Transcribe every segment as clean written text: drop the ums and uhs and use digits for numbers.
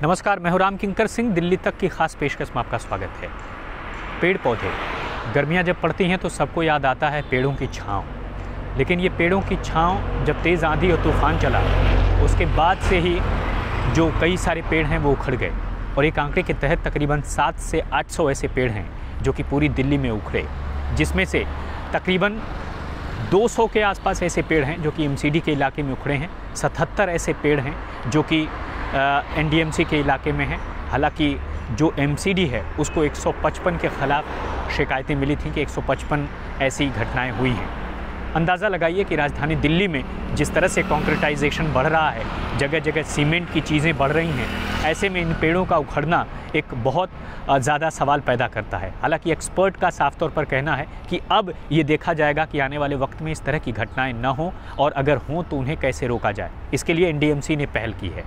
नमस्कार, मैं हूं राम किंकर सिंह। दिल्ली तक की खास पेशकश में आपका स्वागत है। पेड़ पौधे, गर्मियां जब पड़ती हैं तो सबको याद आता है पेड़ों की छांव। लेकिन ये पेड़ों की छांव जब तेज़ आंधी और तूफान चला, उसके बाद से ही जो कई सारे पेड़ हैं वो उखड़ गए। और एक आंकड़े के तहत तकरीबन 700 से 800 ऐसे पेड़ हैं जो कि पूरी दिल्ली में उखड़े, जिसमें से तकरीबन 200 के आसपास ऐसे पेड़ हैं जो कि एमसीडी के इलाके में उखड़े हैं। 77 ऐसे पेड़ हैं जो कि एनडीएमसी के इलाके में हैं। हालांकि जो एमसीडी है उसको 155 के ख़िलाफ़ शिकायतें मिली थी कि 155 ऐसी घटनाएं हुई हैं। अंदाज़ा लगाइए कि राजधानी दिल्ली में जिस तरह से कॉन्क्रीटाइजेशन बढ़ रहा है, जगह जगह सीमेंट की चीज़ें बढ़ रही हैं, ऐसे में इन पेड़ों का उखड़ना एक बहुत ज़्यादा सवाल पैदा करता है। हालांकि एक्सपर्ट का साफ तौर पर कहना है कि अब ये देखा जाएगा कि आने वाले वक्त में इस तरह की घटनाएं न हों, और अगर हों तो उन्हें कैसे रोका जाए। इसके लिए एनडीएमसी ने पहल की है।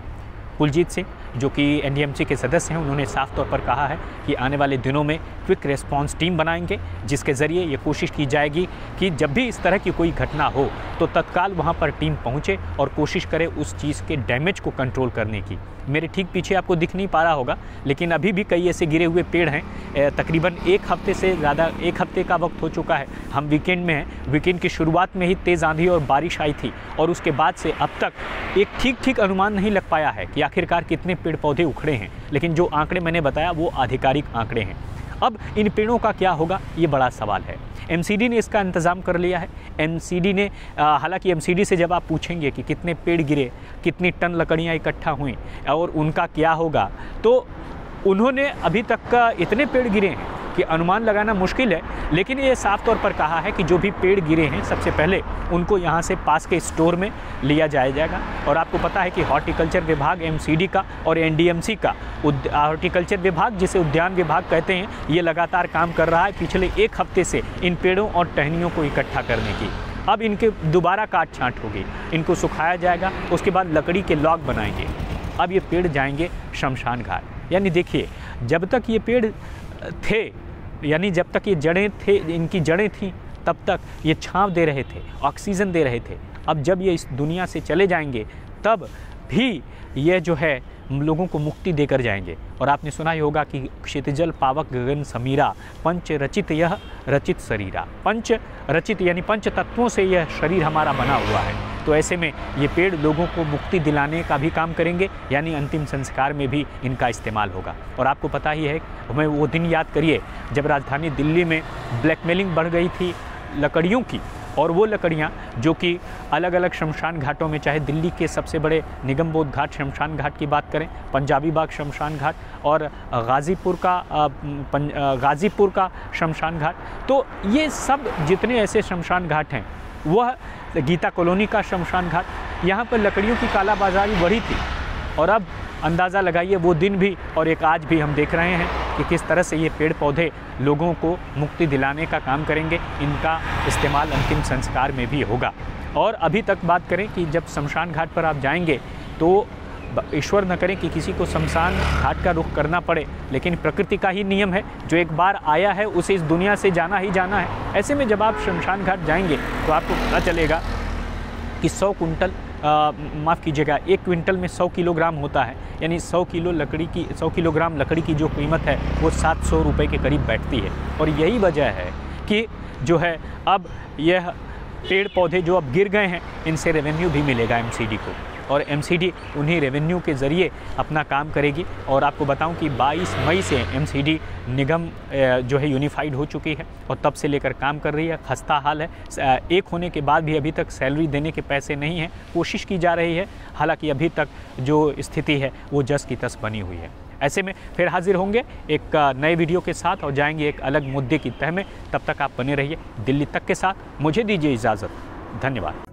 कुलजीत सिंह, जो कि एनडीएमसी के सदस्य हैं, उन्होंने साफ तौर पर कहा है कि आने वाले दिनों में क्विक रिस्पांस टीम बनाएंगे, जिसके ज़रिए ये कोशिश की जाएगी कि जब भी इस तरह की कोई घटना हो तो तत्काल वहाँ पर टीम पहुँचे और कोशिश करे उस चीज़ के डैमेज को कंट्रोल करने की। मेरे ठीक पीछे आपको दिख नहीं पा रहा होगा, लेकिन अभी भी कई ऐसे गिरे हुए पेड़ हैं। तकरीबन एक हफ्ते से ज़्यादा, एक हफ्ते का वक्त हो चुका है। हम वीकेंड में हैं। वीकेंड की शुरुआत में ही तेज़ आंधी और बारिश आई थी, और उसके बाद से अब तक एक ठीक अनुमान नहीं लग पाया है कि आखिरकार कितने पेड़ पौधे उखड़े हैं। लेकिन जो आंकड़े मैंने बताया वो आधिकारिक आंकड़े हैं। अब इन पेड़ों का क्या होगा, ये बड़ा सवाल है। एमसीडी ने इसका इंतज़ाम कर लिया है। एमसीडी ने हालांकि एमसीडी से जब आप पूछेंगे कि कितने पेड़ गिरे, कितनी टन लकड़ियाँ इकट्ठा हुई और उनका क्या होगा, तो उन्होंने अभी तक का इतने पेड़ गिरे हैं कि अनुमान लगाना मुश्किल है। लेकिन ये साफ तौर पर कहा है कि जो भी पेड़ गिरे हैं सबसे पहले उनको यहाँ से पास के स्टोर में लिया जाएगा। और आपको पता है कि हॉर्टिकल्चर विभाग एमसीडी का और एनडीएमसी का, हॉर्टिकल्चर विभाग जिसे उद्यान विभाग कहते हैं, ये लगातार काम कर रहा है पिछले एक हफ्ते से इन पेड़ों और टहनियों को इकट्ठा करने की। अब इनके दोबारा काट छाँट होगी, इनको सुखाया जाएगा, उसके बाद लकड़ी के लॉग बनाएंगे। अब ये पेड़ जाएंगे शमशान घाट। यानी देखिए, जब तक ये पेड़ थे, यानी जब तक ये जड़ें थे, इनकी जड़ें थीं, तब तक ये छांव दे रहे थे, ऑक्सीजन दे रहे थे। अब जब ये इस दुनिया से चले जाएंगे तब भी ये जो है लोगों को मुक्ति देकर जाएंगे। और आपने सुना ही होगा कि क्षितिजल पावक गगन समीरा, पंच रचित यह रचित शरीरा। पंच रचित यानी पंच तत्वों से यह शरीर हमारा बना हुआ है। तो ऐसे में ये पेड़ लोगों को मुक्ति दिलाने का भी काम करेंगे, यानी अंतिम संस्कार में भी इनका इस्तेमाल होगा। और आपको पता ही है, हमें वो दिन याद करिए जब राजधानी दिल्ली में ब्लैकमेलिंग बढ़ गई थी लकड़ियों की, और वो लकड़ियाँ जो कि अलग अलग शमशान घाटों में, चाहे दिल्ली के सबसे बड़े निगम बोध घाट शमशान घाट की बात करें, पंजाबी बाग शमशान घाट, और गाज़ीपुर का शमशान घाट, तो ये सब जितने ऐसे शमशान घाट हैं, वह गीता कॉलोनी का शमशान घाट, यहाँ पर लकड़ियों की कालाबाजारी बढ़ी थी। और अब अंदाज़ा लगाइए वो दिन भी और एक आज भी हम देख रहे हैं कि किस तरह से ये पेड़ पौधे लोगों को मुक्ति दिलाने का काम करेंगे। इनका इस्तेमाल अंतिम संस्कार में भी होगा। और अभी तक बात करें कि जब शमशान घाट पर आप जाएंगे तो ईश्वर न करें कि किसी को शमशान घाट का रुख करना पड़े, लेकिन प्रकृति का ही नियम है, जो एक बार आया है उसे इस दुनिया से जाना ही जाना है। ऐसे में जब आप शमशान घाट जाएंगे तो आपको पता चलेगा कि 100 कुंटल, माफ़ कीजिएगा, 1 क्विंटल में 100 किलोग्राम होता है। यानी 100 किलोग्राम लकड़ी की जो कीमत है वो 700 रुपये के करीब बैठती है। और यही वजह है कि जो है अब यह पेड़ पौधे जो अब गिर गए हैं, इनसे रेवेन्यू भी मिलेगा एमसीडी को, और एमसीडी उन्हीं रेवेन्यू के ज़रिए अपना काम करेगी। और आपको बताऊं कि 22 मई से एमसीडी निगम जो है यूनिफाइड हो चुकी है और तब से लेकर काम कर रही है। खस्ता हाल है, एक होने के बाद भी अभी तक सैलरी देने के पैसे नहीं हैं। कोशिश की जा रही है, हालांकि अभी तक जो स्थिति है वो जस की तस बनी हुई है। ऐसे में फिर हाजिर होंगे एक नए वीडियो के साथ और जाएंगे एक अलग मुद्दे की तह में। तब तक आप बने रहिए दिल्ली तक के साथ। मुझे दीजिए इजाज़त। धन्यवाद।